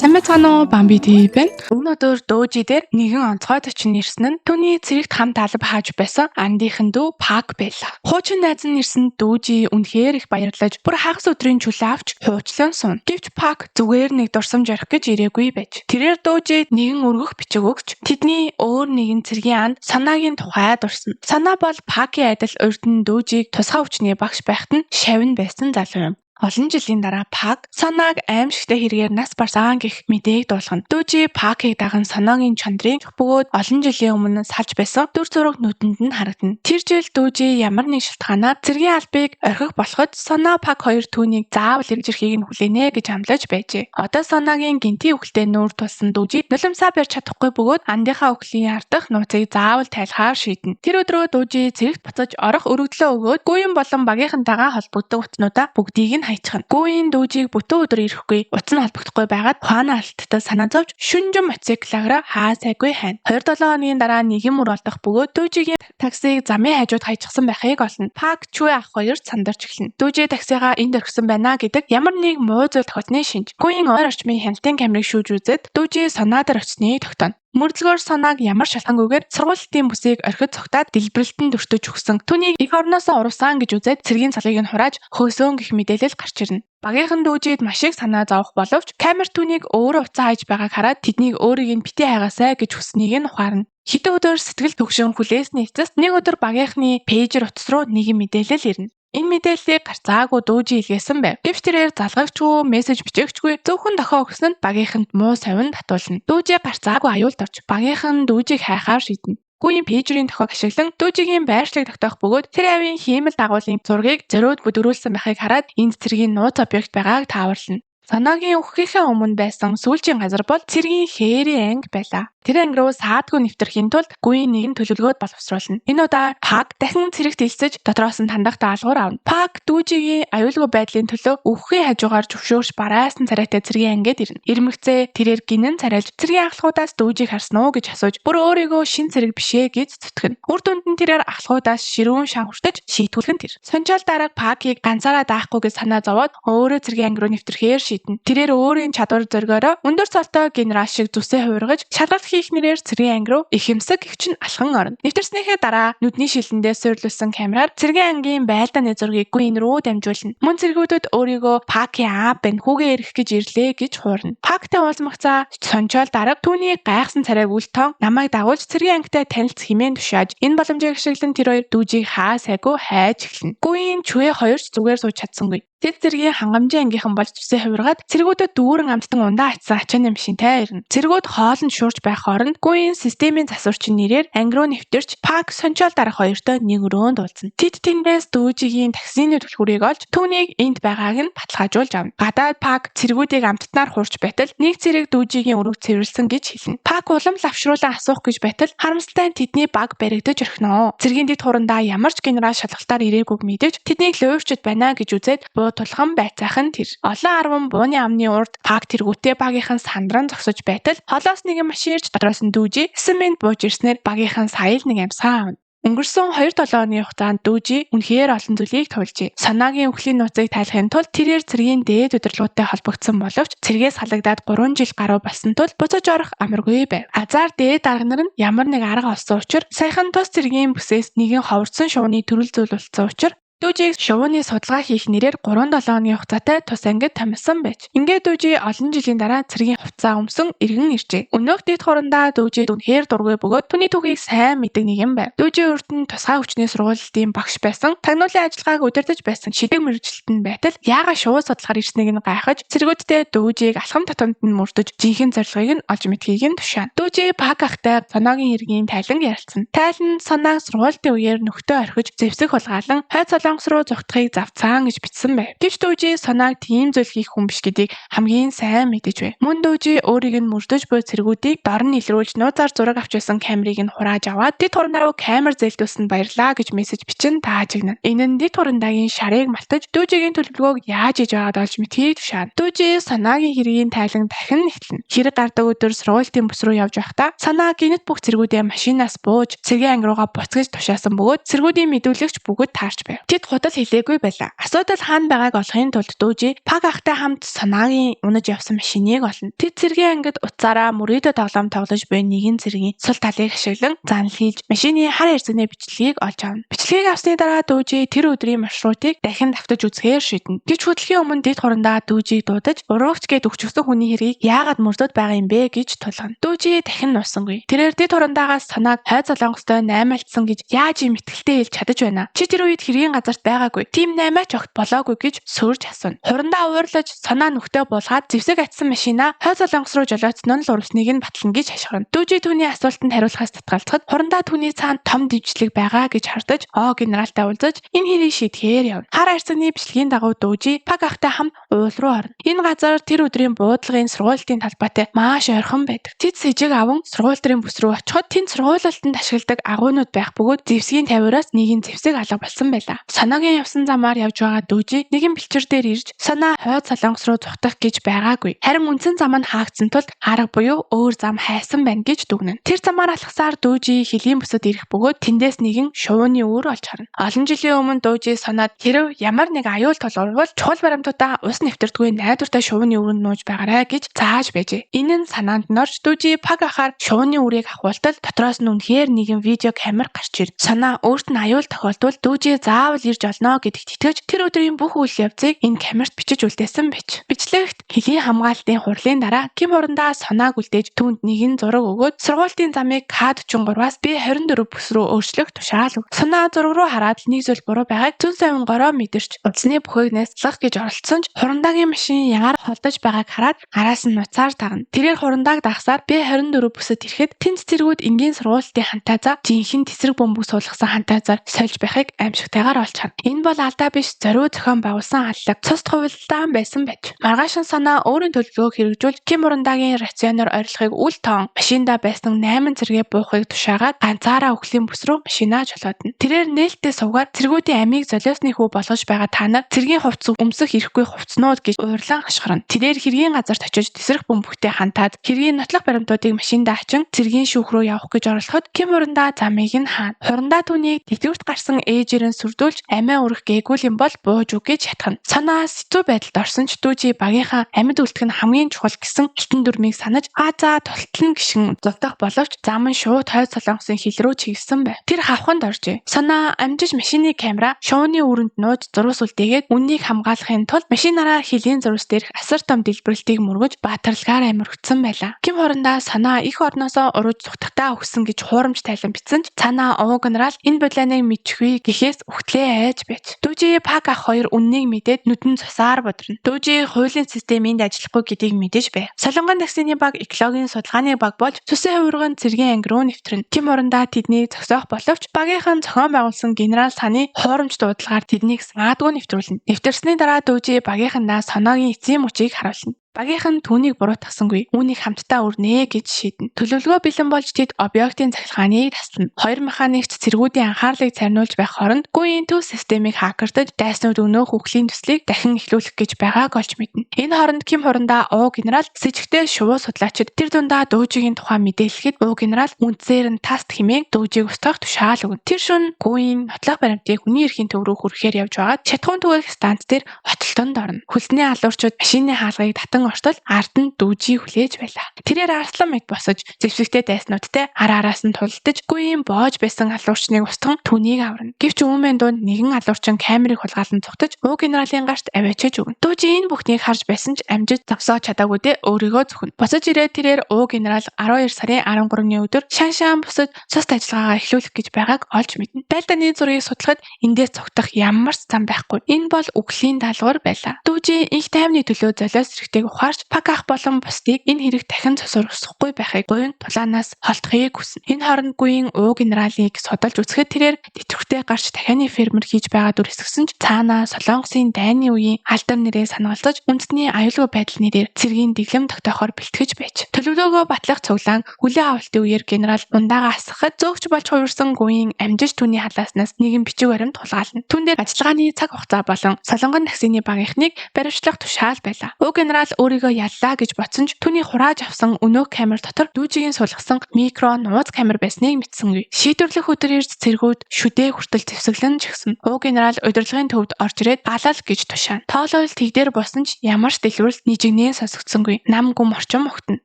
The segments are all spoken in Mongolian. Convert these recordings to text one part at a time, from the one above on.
Сайн байцгаана уу, Бамби TV байна. Өнөөдөр Дөөжи дээр нэгэн онцгой зочин ирсэн нь түүний цэрэгт хамт алба хааж байсан андийнхан дүү Пак байлаа. Хуучин найз нь ирсэн Дөөжи үнэхээр их баярлаж бүр хагас өдрийн чөлөө авч хуучлан суун. Гэвч Пак зүгээр нэг дурсамж ярих гэж ирээгүй байж. Тэрээр Дөөжид нэгэн өргөх бичиг өгч тэдний өөр нэгэн цэргийн анд санаагийн тухай дурсан. Санаа бол Пакийн адил урд нь Дөөжиг тусгай хүчний багш байхад нь шавин байсан залуу юм. Олон жилийн дараа Пак санааг аимшигтай хэрэгээр нас барсан гэх мэдээг дуулгана. Дөөжи Пакийг даган санаагийн чандрын бөгөөд олон жилийн өмнө салж байсан дүр зураг нүдэнд нь харагдана. Тэр жил Дөөжи ямар нэг шалтгаанаар цэргийн албыг орхих болоход санаа Пак хоёр түүнийг заавал ирж ирэхийг нь хүлээнэ гэж амлаж байжээ. Одоо санаагийн гинтийн үхэлтэй нүүр тулсан Дөөжи нулимсаа барьж чадахгүй бөгөөд андынхаа үхлийн ардах нууцыг заавал тайлахаар шийднэ. Тэр өдрөө Дөөжи цэрэгт буцаж орох өргөдлөө өгөөд Гүйн болон багийнхантайгаа холбогддог утнуудаа бүгдийг нь хайчихна. Гүйн Дөөжиг бүтэн өдөр ирэхгүй, утас нь холбогдохгүй байгаад Хуана алттай санаа зовж шүнжин мотоциклаараа хаа сайгүй хайна. 27 хоногийн дараа нэгэн мөр олдох бөгөөд Дөөжигийн таксиг замын хажууд хайчихсан байхыг олно. Пак Чүэ ах хоёр сандарч эхэлнэ. Дөөжи таксигаа энд орхисон байна гэдэг ямар нэг муу зүйл тохиолсны шинж. Гүйн ойр орчмын хяналтын камерыг шүүж үзээд Дөөжи санаа дээр очсныг тогтооно. Мөрдлөгөөр санааг ямар шалхангүйгээр сургуулийн бүсийг орхид цогтаад дэлбэрэлтэн дүртэж өгсөн. Түүнийг эх орноосоо урвсан гэж үзээд цэргийн цалыг нь хурааж хөөсөөн гэх мэдээлэл гарч ирнэ. Багийнхан Дөөжид маш их санаа зовох боловч камер түүнийг өөрөө уцаа хайж байгааг хараад тэднийг өөрийг нь битээ хайгаасай гэж хүснийг нь ухаарна. Хэдэн өдөр сэтгэл төгшин хүлээсний эцэст нэг өдөр багийнхны пэйжер утас руу нэгэн мэдээлэл ирнэ. Энэ мэдээллийг гарцаагүй Дөөжи илгээсэн байв. Гэвч тэрээр залгагчгүй, мессеж бичээгчгүй зөвхөн дохио өгсөн нь багийнханд муу совин татуулна. Дөөжи гарцаагүй аюулд орж багийнхан Дөөжиг хайхаар шийднэ. Гүйн пэйжерийн дохиог ашиглан Дөөжигийн байршлыг тогтоох бөгөөд тэр авийн хиймэл дагуулын зургийг зориуд бүдгөрүүлсэн байхыг хараад энд цэргийн нууц объект байгааг тааварлана. Санаагийн үхгийнхээ өмнө байсан сүүлчийн газар бол цэргийн хээрийн анги байлаа. Тэр анги руу саадгүй нэвтрэхийн тулд Гүйн нэгэн төлөвлөгөөд боловсруулна. Энэ удаа Пак дахин цэрэгт элсэж дотроос нь тандах даалгавар авна. Пак Дөөжигийн аюулгүй байдлын төлөө үхэхийн хажуугаар зөвшөөрч бараасан царайтай цэргийн ангид ирнэ. Ирмэгцээ тэрээр гинэн царайлж цэргийн ахлахуудаас Дөөжиг харсан уу гэж асууж бүр өөрийгөө шин цэрэг бишээ гэж зүтгэн. Үр дүнд нь тэрээр ахлахуудаас ширүүн шан хүртэж шийтгүүлхэн тэр. Сончаал дараг Пакийг ганцаараа даахгүй гэж санаа зовоод өөрөө цэргийн анги руу нэвтрэхээр тэрээр өөрийн чадвар зоргоороо өндөр цолтой генерал шиг зүсээ хувиргаж шалгалт хийх нэрээр цэргийн анги руу ихэмсэг гихчин алхан орно. Нэвтэрснийхээ дараа нүдний шилэндээ суйрлуулсан камераар цэргийн ангийн байлдааны зургийг Гүйн рүү дамжуулна. Мөн цэргүүдүүд өөрийгөө Пакийн аав бэн хүүгээ ирэх гэж ирлээ гэж хуурна. Пактай уулзмагцаа сончоол дарга түүний гайхсан царайг үлтон намайг дагуулж цэргийн ангитай танилцах хэмээн тушааж энэ боломжийг ашиглан тэр хоёр Дөөжиг хаа сайгүй хайж эхэлнэ. Гүйн Чүэ хоёрч зүгээр сууж чадсангүй. Тэд цэргийн хангамжийн ангийнхан болж зүсээ хувиргаад цэргүүдэд дүүрэн амттан ундаа атсан ачааны машинтай ирнэ. Цэргүүд хоолнд шуурж байх хооронд Гүйн системийн засварчин нэрээр анги руу нэвтэрч Пак сончоол дарах хоёртой нэг өрөөнд уулзна. Тэд тэндээс Дөөжигийн таксины түлхүүрийг олж түүнийг энд байгааг нь баталгаажуулж авна. Гадаад Пак цэргүүдийг амттнаар хуурч байтал нэг цэрэг Дөөжигийн өрөг цэвэрлсэн гэж хэлнэ. Пак улам лавшруулан асуух гэж байтал харамсалтай нь тэдний баг баригдаж орхино. Цэргийн дэд хурандаа ямар ч генерал шалгалтаар ирээгүй мэдээж тэднийг луйвчд байна гэж үзээд тулхан байцаахан тэр. Олон 10 бууны амны урд Пак тэргүүтээ багийнхан сандран зогсож байтал холоос нэгэн машин ирж дотроос нь Дөөжи цемент бууж ирснээр багийнхан сая л нэг амьсгаа авна. Өнгөрсөн 2-7 оны хугацаанд Дөөжи үнэхээр олон зүйлийг туулжээ. Санаагийн үхлийн нууцыг тайлахын тулд тэрээр цэргийн дээд удирдлагуудтай холбогдсон боловч цэргээс халагдаад 3 жил гаруй болсон тул буцаж орох амаргүй байв. Азар дээд дарга нар нь ямар нэг арга олсон учраас саяхан тус цэргийн бүсээс нэгэн ховорцсон шувууны төрөл зүйлүүлсэн учраас Дөөжиг шувууны судалгаа хийх нэрээр 3-7 оны хугацаатай тус ангид томилсон байж. Ингээд Дөөжи олон жилийн дараа цэргийн хувцас өмсөн иргэн иржээ. Өнөөх дэд хурандаа Дөөжид үнэхээр дургүй бөгөөд түүний түүхийг сайн мэддэг нэгэн байв. Дөөжи урд нь тусгай хүчний сургуулийн багш байсан. Тагнуулын ажиллагааг удирдах байсан шидэг мэргэжилтэнд байтал яагаад шувуу судлахаар ирснийг нь гайхаж цэргүүдтэй Дөөжиг алхам татамд нь мөрдөж жинхэнэ зорилгыг нь олж мэдхийг нь тушаана. Дөөжи Пак ахтай санаагийн иргэний тайлан ярилцсан. Тайлан санааг сургуулийн үеэр нөхдөө орхиж зэвсэг хулгаалan хойд солонгос руу зогтохыг завцаан гэж бичсэн байв. Гэвч Дөөжи санааг тийм зүйл хийх хүн биш гэдгийг хамгийн сайн мэдэж байв. Мөн Дөөжи өөрийг нь мөрдөж буй цэргүүдийг дор нь илрүүлж нууцаар зураг авч байсан камерыг нь хурааж аваад дэд хурандаа руу камер зээлдүүлсэнд баярлаа гэж мессеж бичин таажигнана. Энэ нь дэд хурандагийн шарыг малтаж Дөөжигийн төлөвлөгөөг яаж хийж байгааг олж мэдхийг тушаана. Дөөжи санаагийн хэргийн тайлан дахин эхэлнэ. Хэрэг гардаг өдөр сургуулийн бүс рүү явж байхдаа санаа гинэт бүх цэргүүдээ машинаас бууж цэргийн анги руугаа буцгаж тушаасан бөгөөд цэргүүдийн мэдүүлэгч бүгд таарч байв. Дүүжид худал хэлээгүй байлаа. Асуудал хаана байгааг олохын тулд дүүжи Паг ахтай хамт санаагийн унаж явсан машиныг олно. Тэд цэргийн ангид уцаараа мөрөөдө тоглоом тоглож буй нэгэн цэргийн сул талыг ашиглан занал хийж машины хар хэрцэгний бичлэгийг олж авна. Бичлэгийг авсны дараа дүүжи тэр өдрийн маршрутыг дахин давтаж үзэхээр шийднэ. Гэвч хөдөлгөөний өмнө дэд хурандаа дүүжийг дуудаж уруугч гээд өгчсөн хүний хэргийг яагаад мөрдөд байгаа юм бэ гэж тулгана. Дүүжи дахин нуусангүй. Тэрээр дэд хурандаагаас санааг хойд солонгостой 8 алтсан гэж яаж юм итгэлтэй хэлж чадаж байна. Чи тэр үед хэргийн газарт байгаагүй. Тим 8-аач огт болоогүй гэж сүрж асууна. Хурандаа уурлаж санаа нүхтээ буулгаад зэвсэг атсан машинаа хойд солонгос руу жолоодсон нь л урвсныг нь батлана гэж хашгирна. Дүүжи түүний асуултанд хариулахаас татгалзахад хурандаа түүний цаанд том дэвжлэг байгаа гэж хардаж генералтай уулзаж энэ хэрийг шийдэхээр явна. Хар хайрцагны бичлэгийн дагуу дүүжи Паг ахтай хамт уул руу орно. Энэ газар тэр өдрийн буудлагын сургуулийн талбайтай маш ойрхон байдаг. Тэд сэжиг аван сургуулийн бүс рүү очиход тэнд сургуулиалтанд ашигладаг агуйнууд байх бөгөөд зэвсгийн тавираас нэгэн зэвсэг алга болсон байлаа. Санаагийн явсан замаар явж байгаа дүүжи нэгэн бэлчээр дээр ирж санаа хойд солонгос руу зүхтах гэж байгаагүй. Харин үндсэн зам нь хаагдсан тул арга буюу өөр зам хайсан байна гэж дүгнэнэ. Тэр замаар алхасаар дүүжи хилийн бүсэд ирэх бөгөөд тэндээс нэгэн шувууны үүр олж харна. Олон жилийн өмнө дүүжи санаад хэрв ямар нэг аюул тул урвал чухал баримтуудаа ус нэвтэрдгүй найдвартай шувууны үүрэнд нууж байгаарай гэж зааж байжээ. Энэ нь санаанд норж дүүжи Паг ахаар шувууны үрийг авахултал дотроос нь үнэхээр нэгэн видео камер гарч ир. Санаа өөрт нь аюул тохиолдвол дүүжи заавал ирж олно гэдэгт итгэж тэр өдрийн бүх үйл явцыг энэ камерт бичиж үлдээсэн байж. Бичлэгт хэлийн хамгаалтын хурлын дараа Ким хурандаа санааг үлдээж түүнд нэгэн зураг өгөөд сургуулийн замыг К43-аас Б24 бүс рүү өөрчлөх тушаал өг. Санаа зураг руу хараад нэг зүйл буруу байгааг зүүн совин гороо мэдэрч удасны бүхийг нэслэх гэж оролцсон ч хурандаагийн машин ягаар холдож байгааг хараад араас нь нуцаар дагна. Тэрээр хурандааг дагсаар Б24 бүсэд ирэхэд тэнд цэргүүд энгийн сургуулийн хантайзаа жинхэнэ тэсрэг бөмбөг суулгасан хантайзаар сольж байхыг аимшигтайгаар олж харна. Энэ бол алдаа биш, зориуд зохион байгуулсан аллаг. Цус хувилдаан байсан байж. Маргаашин санаа өөрийн төлөвлөгөөг хэрэгжүүлж Ким хурандаагийн рационоор орилохыг үл тоон машинда байсан 8 цэргээ буухыг тушаагаад ганцаараа өхлийн бүс рүү машинаа жолоодно. Тэрээр нээлттэй сувгаар цэргүүдийн амийг золиосны хүү болгож байгаа та нар цэргийн хувцас өмсөх ирэхгүй хувцснууд гэж уурлан хашгирна. Тэрээр хэргийн газарт очиж тэсрэх бөмбөгтэй хантаад хэргийн нотлох баримтуудыг машинда ачин цэргийн шүүх рүү явах гэж оролцоход Ким хурандаа замыг нь хаана. Хурандаа түүнийг тэтгэврт гарсан ээжээр нь сүрдүүлж амиа өрөх гээгүй юм бол бууж үг гэж шатгана. Санаа сэцүү байдалд орсон ч дүүжи багийнхаа амьд үлдэх нь хамгийн чухал гэсэн алтан дүрмийг санаж тултлан гიშгэн зовдох боловч зам нь шууд хойд солонгосын хил рүү чиглэсэн байв. Тэр хавханд оржээ. Санаа амжиж машины камера шууны үүрэнд нууж зурус үлдээгээд үннийг хамгаалахын тулд машинаараа хилийн зурус дээрх асар том дэлбэрэлтийг мөргөж баатарлагаар амиргдсан байлаа. Ким хурандаа санаа их орноосоо урууж зүхтагтаа өгсөн гэж хуурамч тайлан бичсэн ч цаанаа генерал энэ бодлоныг мэдчихвээ гэхээс үхтлээ айж байж. Дүүжи Паг ах хоёр үннийг мэдээд нүдэн цусаар бодрно. Дүүжи хуулийн системинд ажиллахгүй гэдгийг мэдэж байв. Солонгон таксины баг экологийн судалгааны баг болж цусын хувирган цэргийн анги руу нэвтрэнэ. Ким хурандаа тэднийг зогсоох боловч багийнхан зохион байгуулсан генерал саны хуурамч дуудлагаар тэднийг саадгүй нэвтрүүлнэ. Нэвтэрсний дараа дүүжи багийнхандаа санаагийн эцсийн мөчийг харуулна. Багийнхан түүнийг буруутгасангүй үүнийг хамтдаа өрнэ гэж шийднэ. Төлөвлөгөө бэлэн болж тэд объектын цахилгааныг таслана. Хоёр механикч цэргүүдийн анхаарлыг царниулж байх хооронд гүйн төв системийг хакердаж дайснууд өнөөх үхлийн төслийг дахин эхлүүлэх гэж байгааг олж мэднэ. Энэ хооронд Ким хурандаа генерал сэжигтэй шувуу судлаачид тэр дундаа дүүжигийн тухай мэдээлэхэд генерал үндсээр нь таст хэмээн дүүжийг устгах тушаал өгнө. Тэр шөнө гүйн нотлох баримтыг хүний эрхийн төв рүү хүрэхээр явж байгаад шатхуун түгээх станц дээр хотолтонд орно. Хөлсний алуурчууд машины хаалгыг ортол ард нь дүүжи хүлээж байлаа. Тэрээр арслан мэд босож зэвсэгтэй дайснуудтай араас нь тулдаж гүйн боож байсан алуурчныг устган түүнийг аварна. Гэвч үүмэн дунд нэгэн алуурчин камерыг хулгайлан цугтаж генералын гарт аваачиж өгнө. Дүүжи энэ бүхнийг харж байсан ч амжиж завсаа чадаагүйдээ өөрийгөө зөвхөн. Босож ирээд тэрээр генерал 12 сарын 13-ны өдөр шаншаан бусад цус ажиллагаагаа эхлүүлэх гэж байгааг олж мэднэ. Байлдааны зургийг судлахад эндээс цогтох ямар ч зам байхгүй. Энэ бол үхлийн даалгавар байлаа. Дүүжи их тайвны төлөө золиос зэрэгтэйг ухаарч Паг ах болон бусдыг энэ хэрэг дахин цосорсохгүй байхыг буян тулаанаас холдохыг хүснэ. Энэ хооронд гүйн генералыг судалж үзэхэд тэрээр тэтгэвртэй гарч дахианы фермер хийж байгаа дүр эсгсэн ч цаанаа Солонгосын дайны үеийн алдар нэрээ санагалзаж үндэсний аюулгүй байдал нэрээр цэргийн дэглэм тогтоохоор бэлтгэж байж. Төлөвлөгөөгөө батлах цуглаан хүлээ авалтын үеэр генерал ундаага асгахад зөөгч болж хувирсан гүйн амжиж түүний халааснаас нэгэн бичиг баримт хулгайлна. Түүн дээр ажиллагааны цаг хугацаа болон Солонгон таксины багийнхныг баримтлах тушаал байлаа. Генерал өөрийгөө яллаа гэж бодсон ч түүний хурааж авсан өнөө камер дотор дүүжигийн сулгасан микро нууц камер байсныг мэдсэнгүй. Шийдвэрлэх өдөр ирж цэргүүд шүдээ хүртэл зэвсэглэн чигсэн. Уг генерал удирдлагын төвд орж ирээд галал гэж тушаана. Тоолол тэгдэр босон ч ямар ч дэлгүүрэл нижигнээ сонсогдсонгүй. Нам гүм орчин мохтон.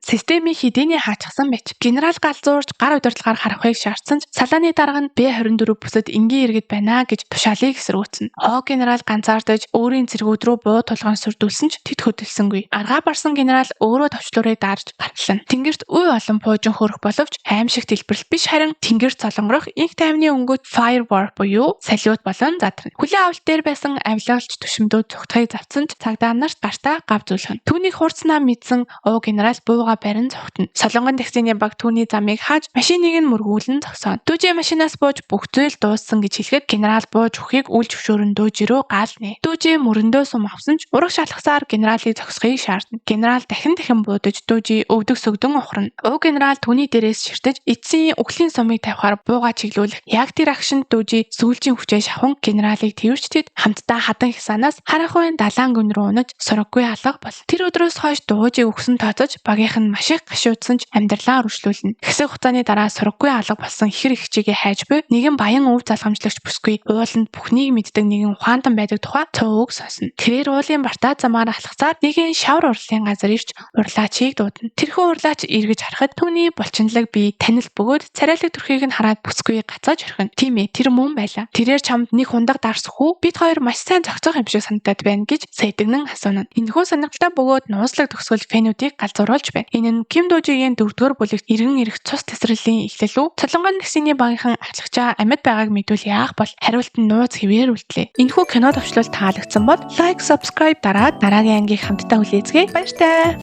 Системийн хэдийний хаачсан байж. Генерал галзуурж гар удирдлагаар харахыг шаардсан ч салааны дарга нь Б24 бүсэд энгийн иргэд байна гэж тушаалыг эсэргүүцэн. О генерал ганцаардаж өөрийн цэргүүд рүү буу тулгаан сүрдүүлсэн ч тэд хөдөлсөнгүй. Аргаа барсан генерал өөрөө товчлуурыг даарж гарлаа. Тэнгэрт үе олон пуужин хөрөх боловч аимшиг дэлбэрэл биш харин тэнгэрт цолонгорох инх тайвны өнгөт firework буюу салют болон задрна. Хүлээ авалт дээр байсан авилгаалч түшимдүүд цогтхыг завцсан ч цагдаа нарт гартаа гав зүүлгэн. Түүнийг хурцнаа мэдсэн О генерал бууга барин цогтно. Солонгон таксины баг түүний замыг хааж машиныг нь мөргүүлэн зогсооно. Дүүжи машинаас бууж бүх зүйл дууссан гэж хэлэхэд генерал бууж өгөхийг үл зөвшөөрөн дүүжи рүү гаална. Дүүжи мөрөндөө сум авсан ч ураг шалгасаар генералыг зогсохыг шаардна. Генерал дахин буудаж дүүжи өвдөг сөгдөн ухрана. О генерал түүний дээрээс ширтэж эцсийн үхлийн сумыг тавихаар бууга чиглүүлэх. Яг тэр агшинд дүүжи сүүлчийн хүчээ шавхан генералыг тэрвчтэд хамтдаа хадан хсанаас харахуйн далайн гүн рүү унаж сураггүй алга бол. Тэр өдрөөс хойш дүүжи өгсөн тооцож багийнх нь маш их гашуудсан ч амьдралаа өргөжлүүлнэ. Хэсэг хугацааны дараа сураггүй алга болсон ихэр их чигээ хайж буй нэгэн баян өв залгамжлагч бүсгүй ууланд бүхнийг мэддэг нэгэн ухаантан байдаг тухай цөөвөг сонсно. Тэрээр уулын бартаа замаар алхацаар нэгэн шавар урлын газар ирж урлаачийг дуудана. Тэрхүү урлаач эргэж харахад түүний булчинлаг бие танил бөгөөд царайлаг төрхийг нь хараад бүсгүй гацааж орхино. Тийм ээ, тэр мөн байлаа. Тэрээр чамд нэг хундаг дарсах уу? Бид хоёр маш сайн зохицох юм шиг санагдаад байна гэж Сэдэгнэн асууна. Энэхүү сонирхолтой бөгөөд нууцлаг төгсгөл фэнүүдийг галзууруулж байна. Энэ нь Ким Дүүжигийн 4-р бүлэгт иргэн ирэх цус тесрэлийн эхлэл үү? Солонгон таксины багийнхан ахлагчаа амьд байгааг мэдвэл яах бол хариулт нь нууц хэвээр үлдлээ. Энэхүү кино төвчлөл таалагдсан бол лайк, subscribe дараад дараагийн ангийг хамтдаа хүлээцгээе. Баяртай.